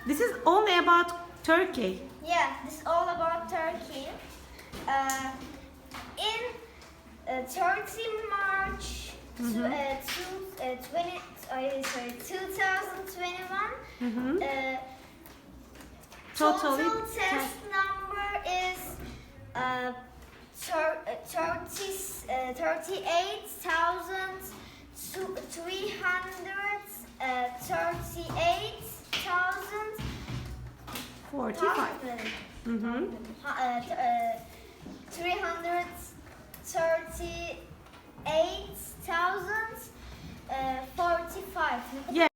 This is only about Turkey. Yeah, this is all about Turkey. In 30 March 2021, total test number is 338,045. Yeah.